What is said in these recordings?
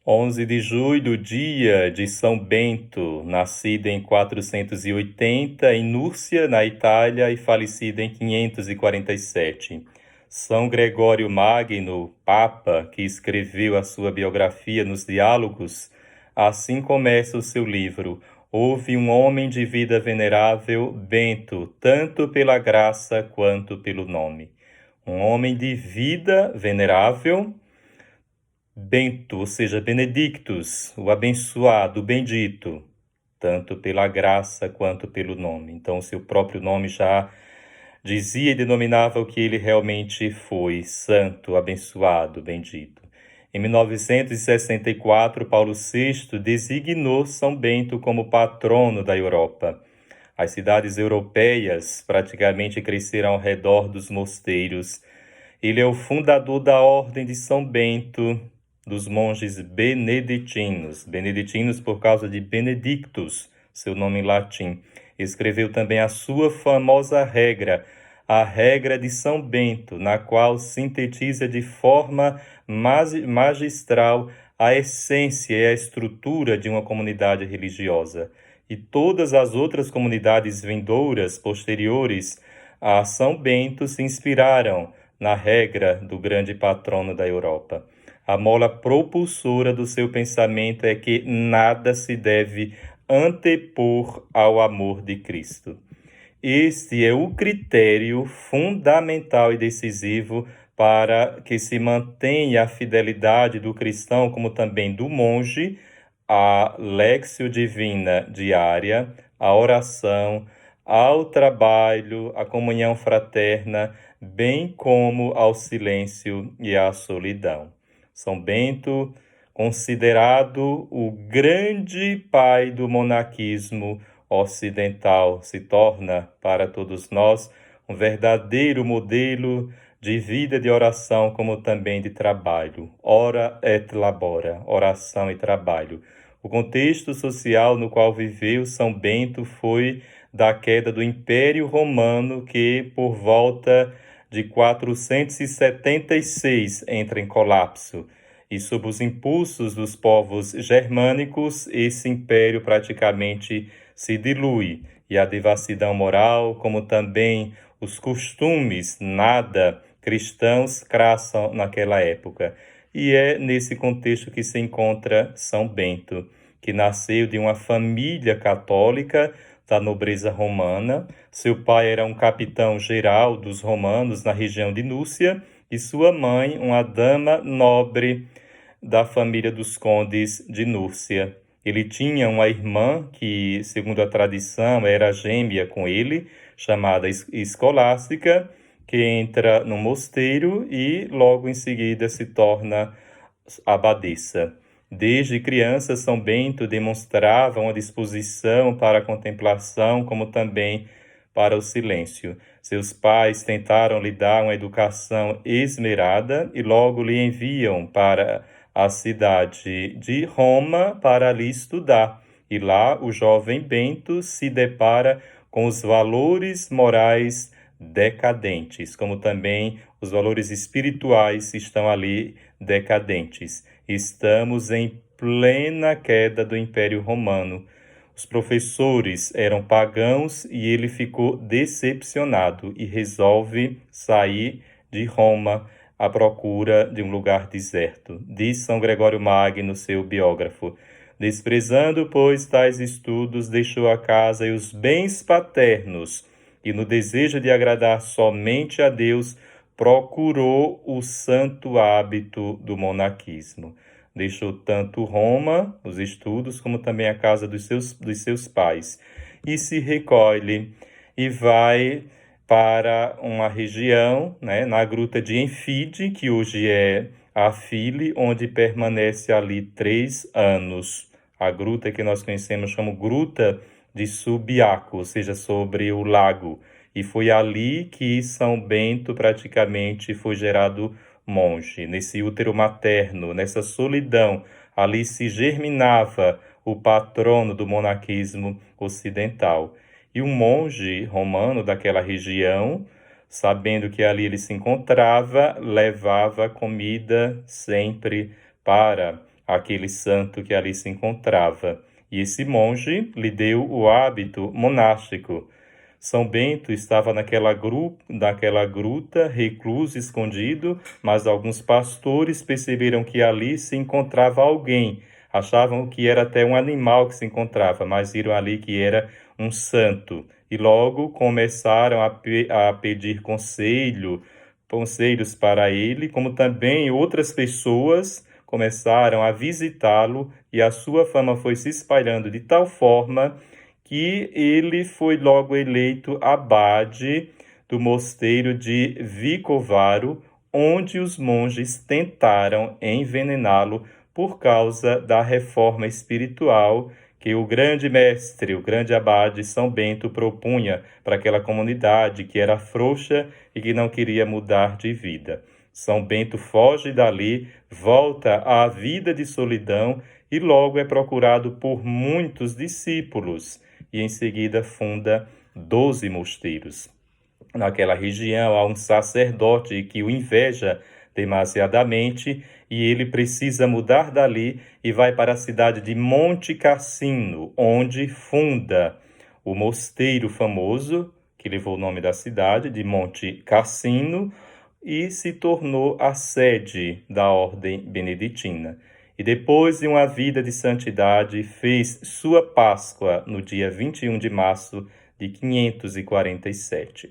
11 de julho, dia de São Bento, nascido em 480 em Núrcia, na Itália, e falecido em 547. São Gregório Magno, Papa, que escreveu a sua biografia nos Diálogos, assim começa o seu livro. Houve um homem de vida venerável, Bento, tanto pela graça quanto pelo nome. Um homem de vida venerável, Bento, ou seja, Benedictus, o abençoado, o bendito, tanto pela graça quanto pelo nome. Então, seu próprio nome já dizia e denominava o que ele realmente foi: santo, abençoado, bendito. Em 1964, Paulo VI designou São Bento como patrono da Europa. As cidades europeias praticamente cresceram ao redor dos mosteiros. Ele é o fundador da Ordem de São Bento, dos monges beneditinos. Beneditinos por causa de Benedictus, seu nome em latim. Escreveu também a sua famosa regra, a regra de São Bento, na qual sintetiza de forma magistral a essência e a estrutura de uma comunidade religiosa. E todas as outras comunidades vindouras, posteriores a São Bento, se inspiraram na regra do grande patrono da Europa. A mola propulsora do seu pensamento é que nada se deve antepor ao amor de Cristo. Este é o critério fundamental e decisivo para que se mantenha a fidelidade do cristão, como também do monge, à Lectio Divina diária, à oração, ao trabalho, à comunhão fraterna, bem como ao silêncio e à solidão. São Bento, considerado o grande pai do monaquismo ocidental, se torna para todos nós um verdadeiro modelo de vida de oração, como também de trabalho. Ora et labora, oração e trabalho. O contexto social no qual viveu São Bento foi da queda do Império Romano, que por volta de 476 entra em colapso. E sob os impulsos dos povos germânicos, esse império praticamente se dilui. E a devassidão moral, como também os costumes nada cristãos, crassam naquela época. E é nesse contexto que se encontra São Bento, que nasceu de uma família católica da nobreza romana. Seu pai era um capitão-geral dos romanos na região de Núrcia, e sua mãe, uma dama nobre da família dos condes de Núrcia. Ele tinha uma irmã que, segundo a tradição, era gêmea com ele, chamada Escolástica, que entra no mosteiro e logo em seguida se torna abadesa. Desde criança, São Bento demonstrava uma disposição para a contemplação, como também para o silêncio. Seus pais tentaram lhe dar uma educação esmerada e logo lhe enviam para a cidade de Roma para ali estudar. E lá o jovem Bento se depara com os valores morais decadentes, como também os valores espirituais estão ali decadentes. Estamos em plena queda do Império Romano. Os professores eram pagãos e ele ficou decepcionado e resolve sair de Roma à procura de um lugar deserto. Diz São Gregório Magno, seu biógrafo: desprezando, pois, tais estudos, deixou a casa e os bens paternos, e no desejo de agradar somente a Deus, procurou o santo hábito do monaquismo. Deixou tanto Roma, os estudos, como também a casa dos seus pais, e se recolhe e vai para uma região, na gruta de Enfide, que hoje é a File, onde permanece ali 3 anos. A gruta que nós conhecemos como Gruta de Subiaco, ou seja, sobre o lago. E foi ali que São Bento praticamente foi gerado monge. Nesse útero materno, nessa solidão, ali se germinava o patrono do monaquismo ocidental. E um monge romano daquela região, sabendo que ali ele se encontrava, levava comida sempre para àquele santo que ali se encontrava. E esse monge lhe deu o hábito monástico. São Bento estava naquela gruta, recluso, escondido, mas alguns pastores perceberam que ali se encontrava alguém. Achavam que era até um animal que se encontrava, mas viram ali que era um santo. E logo começaram a pedir conselhos para ele, como também outras pessoas começaram a visitá-lo, e a sua fama foi se espalhando de tal forma que ele foi logo eleito abade do mosteiro de Vicovaro, onde os monges tentaram envenená-lo por causa da reforma espiritual que o grande mestre, o grande abade São Bento propunha para aquela comunidade que era frouxa e que não queria mudar de vida. São Bento foge dali, volta à vida de solidão e logo é procurado por muitos discípulos e em seguida funda 12 mosteiros. Naquela região há um sacerdote que o inveja demasiadamente e ele precisa mudar dali e vai para a cidade de Monte Cassino, onde funda o mosteiro famoso, que levou o nome da cidade, de Monte Cassino, e se tornou a sede da ordem beneditina. E depois de uma vida de santidade, fez sua Páscoa no dia 21 de março de 547.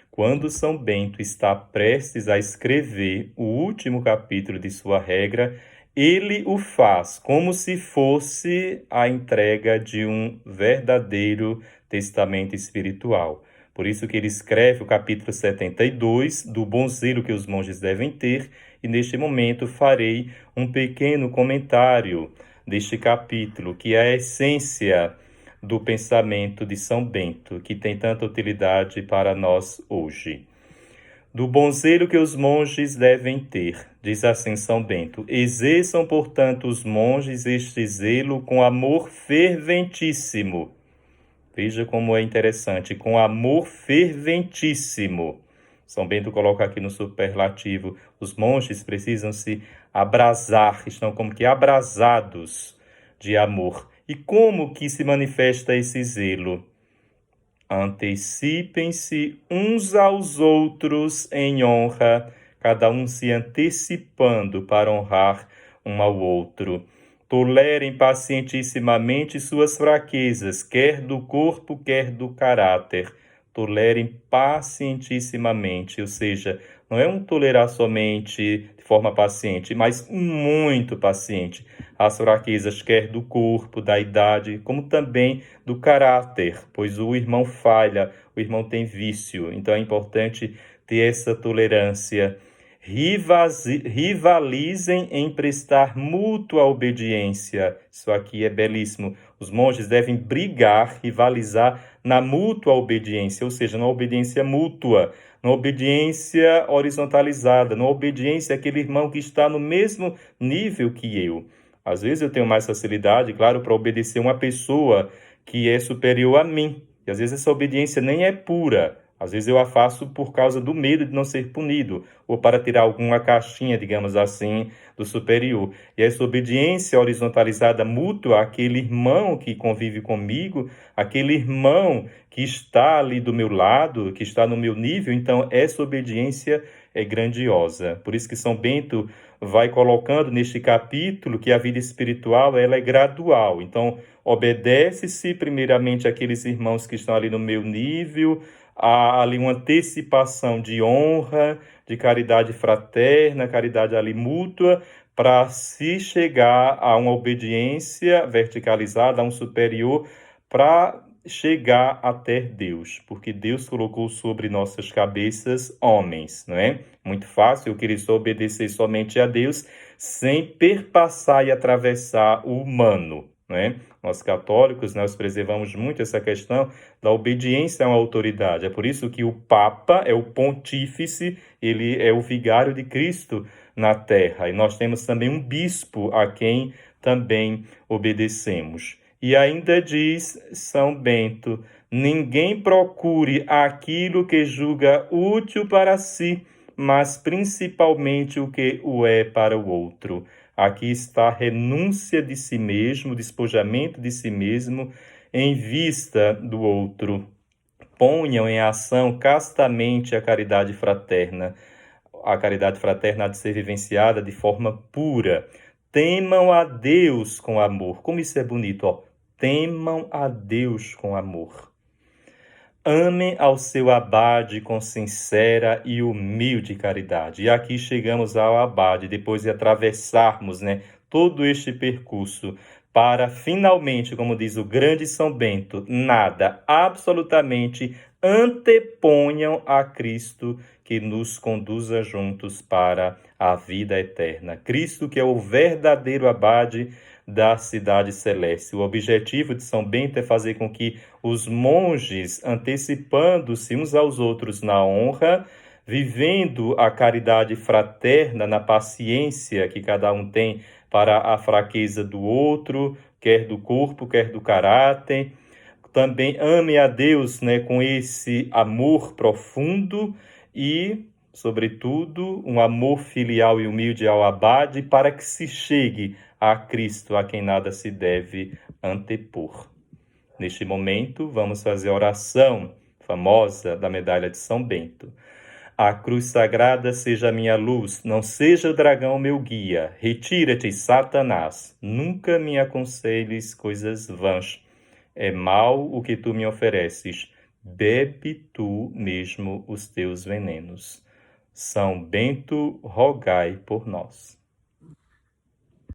Quando São Bento está prestes a escrever o último capítulo de sua regra, ele o faz como se fosse a entrega de um verdadeiro testamento espiritual. Por isso que ele escreve o capítulo 72 do bom zelo que os monges devem ter, e neste momento farei um pequeno comentário deste capítulo, que é a essência do pensamento de São Bento, que tem tanta utilidade para nós hoje. Do bom zelo que os monges devem ter, diz assim São Bento: exerçam, portanto, os monges este zelo com amor ferventíssimo. Veja como é interessante, com amor ferventíssimo. São Bento coloca aqui no superlativo: os monges precisam se abrasar, estão como que abrasados de amor. E como que se manifesta esse zelo? Antecipem-se uns aos outros em honra, cada um se antecipando para honrar um ao outro. Tolerem pacientissimamente suas fraquezas, quer do corpo, quer do caráter. Tolerem pacientissimamente, ou seja, não é um tolerar somente de forma paciente, mas muito paciente. As fraquezas quer do corpo, da idade, como também do caráter, pois o irmão falha, o irmão tem vício. Então é importante ter essa tolerância. Rivalizem em prestar mútua obediência. Isso aqui é belíssimo. Os monges devem brigar, rivalizar na mútua obediência, ou seja, na obediência mútua, na obediência horizontalizada, na obediência àquele irmão que está no mesmo nível que eu. Às vezes eu tenho mais facilidade, claro, para obedecer uma pessoa que é superior a mim. E às vezes essa obediência nem é pura. Às vezes eu a faço por causa do medo de não ser punido, ou para tirar alguma caixinha, digamos assim, do superior. E essa obediência horizontalizada mútua àquele irmão que convive comigo, aquele irmão que está ali do meu lado, que está no meu nível, então essa obediência é grandiosa. Por isso que São Bento vai colocando neste capítulo que a vida espiritual ela é gradual. Então, obedece-se primeiramente àqueles irmãos que estão ali no meu nível, há ali uma antecipação de honra, de caridade fraterna, caridade ali mútua, para se chegar a uma obediência verticalizada, a um superior, para chegar até Deus, porque Deus colocou sobre nossas cabeças homens, não é? Muito fácil eu querer só obedecer somente a Deus, sem perpassar e atravessar o humano, não é? Nós católicos, nós preservamos muito essa questão da obediência a uma autoridade. É por isso que o Papa é o pontífice, ele é o vigário de Cristo na terra. E nós temos também um bispo a quem também obedecemos. E ainda diz São Bento: ninguém procure aquilo que julga útil para si, mas principalmente o que o é para o outro. Aqui está a renúncia de si mesmo, o despojamento de si mesmo em vista do outro. Ponham em ação castamente a caridade fraterna. A caridade fraterna há de ser vivenciada de forma pura. Temam a Deus com amor. Como isso é bonito, ó. Temam a Deus com amor. Amem ao seu abade com sincera e humilde caridade. E aqui chegamos ao abade, depois de atravessarmos, todo este percurso, para finalmente, como diz o grande São Bento, nada, absolutamente, anteponham a Cristo que nos conduza juntos para a vida eterna. Cristo que é o verdadeiro abade da cidade celeste. O objetivo de São Bento é fazer com que os monges, antecipando-se uns aos outros na honra, vivendo a caridade fraterna na paciência que cada um tem para a fraqueza do outro, quer do corpo, quer do caráter. Também ame a Deus, com esse amor profundo e, sobretudo, um amor filial e humilde ao abade para que se chegue a Cristo, a quem nada se deve antepor. Neste momento, vamos fazer a oração famosa da medalha de São Bento. A cruz sagrada seja a minha luz, não seja o dragão meu guia. Retira-te, Satanás, nunca me aconselhes coisas vãs. É mal o que tu me ofereces, bebe tu mesmo os teus venenos. São Bento, rogai por nós.